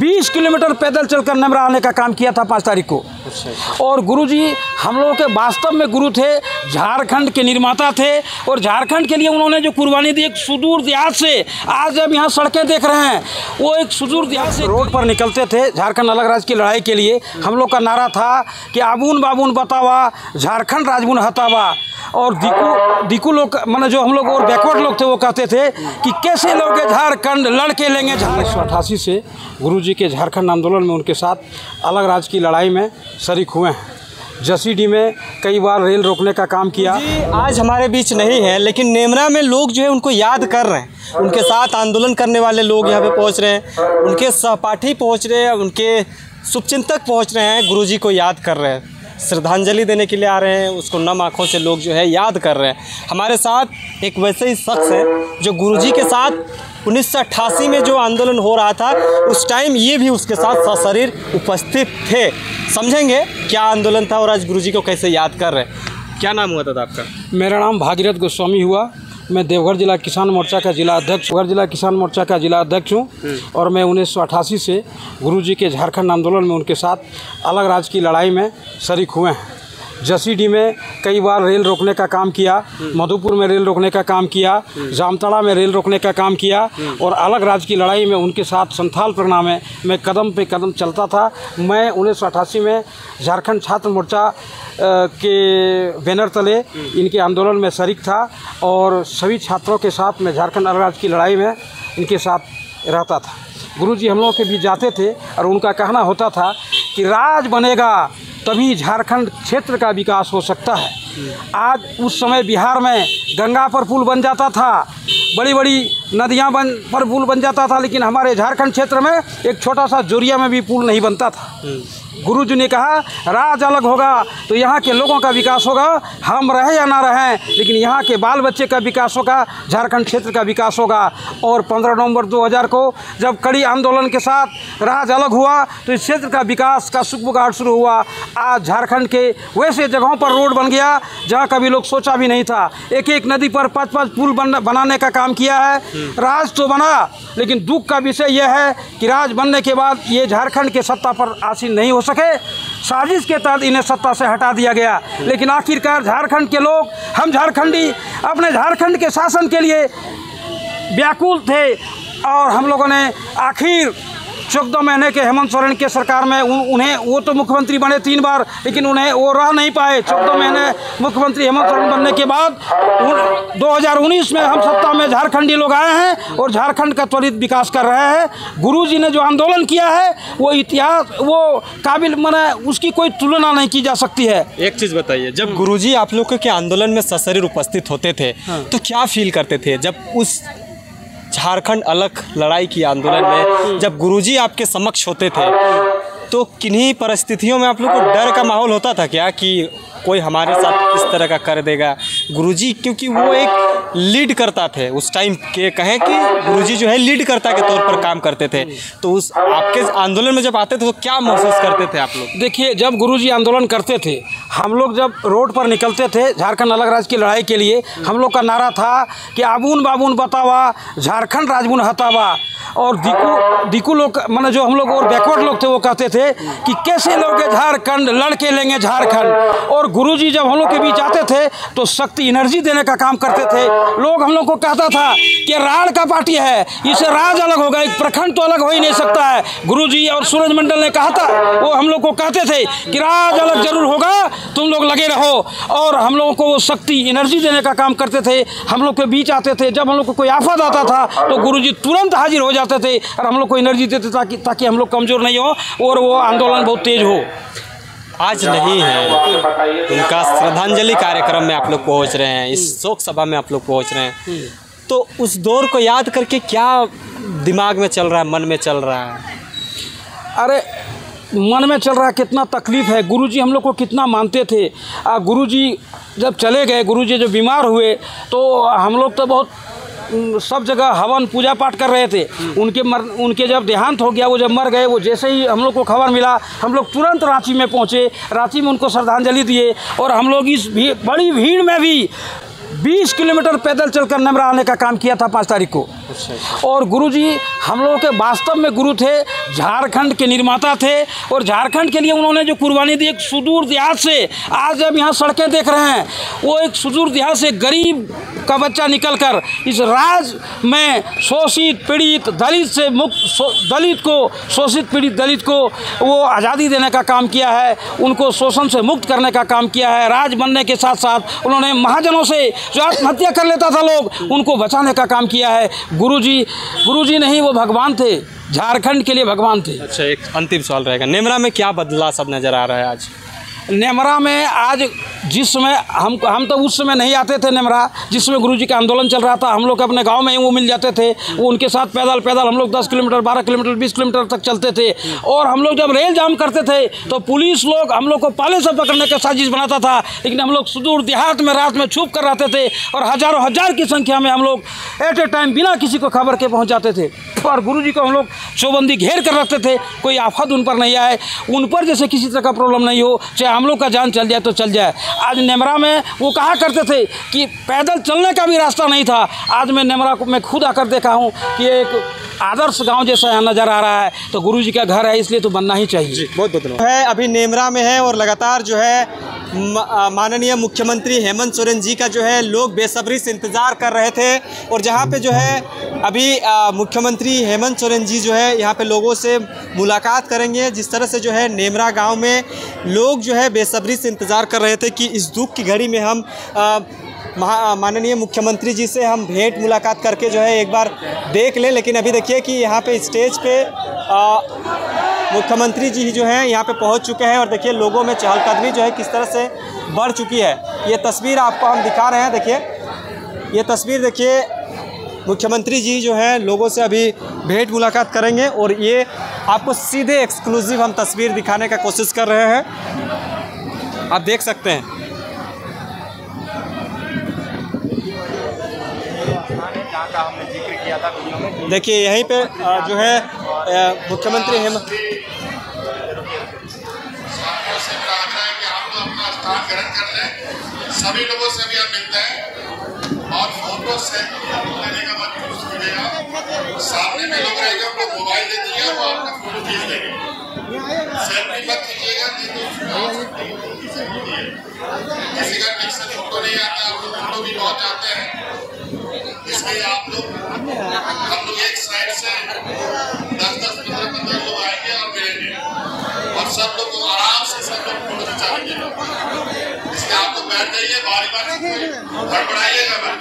20 kilometre पैदल चलकर नमरा आने का काम किया था 5 तारीख को। और गुरुजी हम लोगों के वास्तव में गुरु थे, झारखंड के निर्माता थे और झारखंड के लिए उन्होंने जो कुर्बानी दी, एक सुदूर देहात से आज जब यहाँ सड़कें देख रहे हैं, वो एक सुदूर देहात से रोड पर निकलते थे झारखंड अलग राज्य की लड़ाई के लिए। हम लोग का नारा था कि आबून बाबून बतावा, झारखंड राजबून हतावा। और दिकू लोग मतलब जो हम लोग और बैकवर्ड लोग थे वो कहते थे कि कैसे लोग झारखंड लड़के लेंगे। 1988 से गुरुजी के झारखंड आंदोलन में उनके साथ अलग राज्य की लड़ाई में शरीक हुए हैं। जसीडीह में कई बार रेल रोकने का काम किया। आज हमारे बीच नहीं है, लेकिन नेमरा में लोग जो है उनको याद कर रहे हैं। उनके साथ आंदोलन करने वाले लोग यहाँ पे पहुँच रहे हैं, उनके सहपाठी पहुँच रहे हैं, उनके शुभचिंतक पहुँच रहे हैं, गुरुजी को याद कर रहे हैं, श्रद्धांजलि देने के लिए आ रहे हैं। उसको नम आँखों से लोग जो है याद कर रहे हैं। हमारे साथ एक वैसे ही शख्स है जो गुरुजी के साथ 1988 में जो आंदोलन हो रहा था उस टाइम ये भी उसके साथ सशरीर उपस्थित थे। समझेंगे क्या आंदोलन था और आज गुरुजी को कैसे याद कर रहे हैं। क्या नाम हुआ था आपका? मेरा नाम भागीरथ गोस्वामी हुआ। मैं देवघर जिला किसान मोर्चा का जिला अध्यक्ष हूँ और मैं 1988 से गुरुजी के झारखंड आंदोलन में उनके साथ अलग राज्य की लड़ाई में शरीक हुए हैं। जसीडीह में कई बार रेल रोकने का काम किया, मधुपुर में रेल रोकने का काम किया, जामताड़ा में रेल रोकने का काम किया और अलग राज्य की लड़ाई में उनके साथ संथाल परगना में मैं कदम पे कदम चलता था। मैं 1988 में झारखंड छात्र मोर्चा के बैनर तले इनके आंदोलन में शरीक था और सभी छात्रों के साथ मैं झारखंड अलग राज्य की लड़ाई में इनके साथ रहता था। गुरुजी हम लोगों के बीच जाते थे और उनका कहना होता था कि राज बनेगा तभी झारखंड क्षेत्र का विकास हो सकता है। आज उस समय बिहार में गंगा पर पुल बन जाता था, बड़ी बड़ी नदियां पर पुल बन जाता था, लेकिन हमारे झारखंड क्षेत्र में एक छोटा सा जोरिया में भी पुल नहीं बनता था। गुरुजी ने कहा राज अलग होगा तो यहाँ के लोगों का विकास होगा, हम रहे या ना रहें लेकिन यहाँ के बाल बच्चे का विकास होगा, झारखंड क्षेत्र का विकास होगा। और 15 नवंबर 2000 को जब कड़ी आंदोलन के साथ राज अलग हुआ तो इस क्षेत्र का विकास का सुखबुगाहट शुरू हुआ। आज झारखंड के वैसे जगहों पर रोड बन गया जहाँ कभी लोग सोचा भी नहीं था। एक एक नदी पर 5-5 पुल बनाने का काम किया है। राज तो बना, लेकिन दुख का विषय यह है कि राज बनने के बाद ये झारखंड के सत्ता पर आसीन नहीं हो सके। साजिश के तहत इन्हें सत्ता से हटा दिया गया, लेकिन आखिरकार झारखंड के लोग, हम झारखंडी अपने झारखंड के शासन के लिए व्याकुल थे और हम लोगों ने आखिर 14 महीने के हेमंत सोरेन के सरकार में उन्हें, वो तो मुख्यमंत्री बने 3 बार, लेकिन उन्हें वो रह नहीं पाए। 14 महीने मुख्यमंत्री हेमंत सोरेन बनने के बाद 2019 में हम सत्ता में झारखंडी लोग आए हैं और झारखंड का त्वरित विकास कर रहे हैं। गुरुजी ने जो आंदोलन किया है वो इतिहास, वो काबिल माने उसकी कोई तुलना नहीं की जा सकती है। एक चीज़ बताइए, जब गुरुजी आप लोगों के आंदोलन में सशरीर उपस्थित होते थे तो क्या फील करते थे? जब उस झारखंड अलग लड़ाई की आंदोलन में जब गुरुजी आपके समक्ष होते थे तो किन्हीं परिस्थितियों में आप लोग को डर का माहौल होता था क्या कि कोई हमारे साथ किस तरह का कर देगा? गुरुजी क्योंकि वो एक लीड करता थे उस टाइम के, कहें कि गुरुजी जो है लीड करता के तौर पर काम करते थे, तो उस आपके आंदोलन में जब आते थे तो क्या महसूस करते थे आप लोग? देखिए, जब गुरुजी आंदोलन करते थे, हम लोग जब रोड पर निकलते थे झारखंड अलग राज्य की लड़ाई के लिए, हम लोग का नारा था कि आबून बाबून बतावा, झारखंड राजबून हतावा। और दिकू लोग मतलब जो हम लोग और बैकवर्ड लोग थे वो कहते थे कि कैसे लोग झारखंड लड़के लेंगे झारखंड। और गुरुजी जब हम लोग के बीच आते थे तो शक्ति एनर्जी देने का काम करते थे। लोग हम लोग को कहता था कि राड़ का पार्टी है, इसे राज अलग होगा, एक प्रखंड तो अलग हो ही नहीं सकता है। गुरुजी और सूरज मंडल ने कहा था, वो हम लोग को कहते थे कि राज अलग जरूर होगा, तुम लोग लगे रहो। और हम लोगों को वो शक्ति एनर्जी देने का काम करते थे, हम लोग के बीच आते थे। जब हम लोग को कोई आफत आता था तो गुरुजी तुरंत हाजिर हो जाते थे और हम लोग को एनर्जी देते ताकि हम लोग कमज़ोर नहीं हो और वो आंदोलन बहुत तेज हो। आज नहीं है, उनका श्रद्धांजलि कार्यक्रम में आप लोग पहुंच रहे हैं, इस शोक सभा में आप लोग पहुंच रहे हैं, तो उस दौर को याद करके क्या दिमाग में चल रहा है, मन में चल रहा है? अरे मन में चल रहा है, कितना तकलीफ़ है। गुरुजी हम लोग को कितना मानते थे। गुरुजी जब चले गए, गुरुजी जब बीमार हुए तो हम लोग तो बहुत सब जगह हवन पूजा पाठ कर रहे थे। उनके जब देहांत हो गया, वो जब मर गए, वो जैसे ही हम लोग को खबर मिला, हम लोग तुरंत रांची में पहुंचे, रांची में उनको श्रद्धांजलि दिए। और हम लोग इस बड़ी भीड़ में भी 20 किलोमीटर पैदल चलकर नमरा आने का काम किया था 5 तारीख को। और गुरुजी हम लोगों के वास्तव में गुरु थे, झारखंड के निर्माता थे और झारखंड के लिए उन्होंने जो कुर्बानी दी, एक सुदूर देहात से आज जब यहाँ सड़कें देख रहे हैं, वो एक सुदूर देहात से गरीब का बच्चा निकलकर इस राज में शोषित पीड़ित दलित से मुक्त दलित को शोषित पीड़ित दलित को वो आज़ादी देने का काम किया है, उनको शोषण से मुक्त करने का काम किया है। राज बनने के साथ साथ उन्होंने महाजनों से जो आत्महत्या कर लेता था लोग, उनको बचाने का काम किया है। गुरुजी नहीं, वो भगवान थे, झारखंड के लिए भगवान थे। अच्छा, एक अंतिम सवाल रहेगा, नेमरा में क्या बदलाव सब नज़र आ रहा है आज? नेमरा में आज जिस समय हम तो उस समय नहीं आते थे नेमरा, जिस समय गुरुजी का आंदोलन चल रहा था, हम लोग अपने गांव में ही वो मिल जाते थे, वो उनके साथ पैदल हम लोग 10 किलोमीटर 12 किलोमीटर 20 किलोमीटर तक चलते थे। और हम लोग जब रेल जाम करते थे तो पुलिस लोग हम लोग को पाले से पकड़ने का साजिश बनाता था, लेकिन हम लोग सुदूर देहात में रात में छुप कर रहते थे और हज़ारों हजार की संख्या में हम लोग एट ए टाइम बिना किसी को खबर के पहुँच जाते थे। और गुरुजी को हम लोग चौबंदी घेर कर रखते थे, कोई आफत उन पर नहीं आए, उन पर जैसे किसी तरह का प्रॉब्लम नहीं हो, चाहे हम लोग का जान चल जाए तो चल जाए। आज नेमरा में वो कहा करते थे कि पैदल चलने का भी रास्ता नहीं था, आज मैं नेमरा को मैं खुद आकर देखा हूँ कि एक आदर्श गांव जैसा यहाँ नज़र आ रहा है। तो गुरुजी का घर है, इसलिए तो बनना ही चाहिए। बहुत धन्यवाद। है अभी नेमरा में है और लगातार जो है माननीय मुख्यमंत्री हेमंत सोरेन जी का जो है लोग बेसब्री से इंतज़ार कर रहे थे। और जहाँ पे जो है अभी मुख्यमंत्री हेमंत सोरेन जी जो है यहाँ पे लोगों से मुलाकात करेंगे। जिस तरह से जो है नेमरा गांव में लोग जो है बेसब्री से इंतज़ार कर रहे थे कि इस दुख की घड़ी में हम माननीय मुख्यमंत्री जी से हम भेंट मुलाकात करके जो है एक बार देख लें। लेकिन अभी देखिए कि यहाँ पे स्टेज पे मुख्यमंत्री जी जो हैं यहाँ पे पहुँच चुके हैं और देखिए लोगों में चहलकदमी जो है किस तरह से बढ़ चुकी है। ये तस्वीर आपको हम दिखा रहे हैं, देखिए ये तस्वीर देखिए, मुख्यमंत्री जी जो हैं लोगों से अभी भेंट मुलाकात करेंगे और ये आपको सीधे एक्सक्लूसिव हम तस्वीर दिखाने का कोशिश कर रहे हैं, आप देख सकते हैं। देखिए यहीं पे जो है मुख्यमंत्री हेमंत सभी लोगों से भी आप मिलते हैं और फोटो सेल्फी लेने का मत कीजिएगा। सामने में लोग रहेंगे, उनको मोबाइल दे दीजिएगा, वो आपका फोटो खींच देंगे। सेल्फी मत कीजिएगा, किसी का ठीक से फोटो नहीं आता, आप लोग फोटो भी बहुत चाहते हैं, इसलिए आप लोग हम लोग एक साइड से 10-10 15-15 लोग आएंगे और मिलेंगे और सब लोग आराम से सब लोग फोटो खिंचाएंगे। इसलिए आप लोग बैठ जाइए, बारी बारी गड़बड़ाइएगा मत।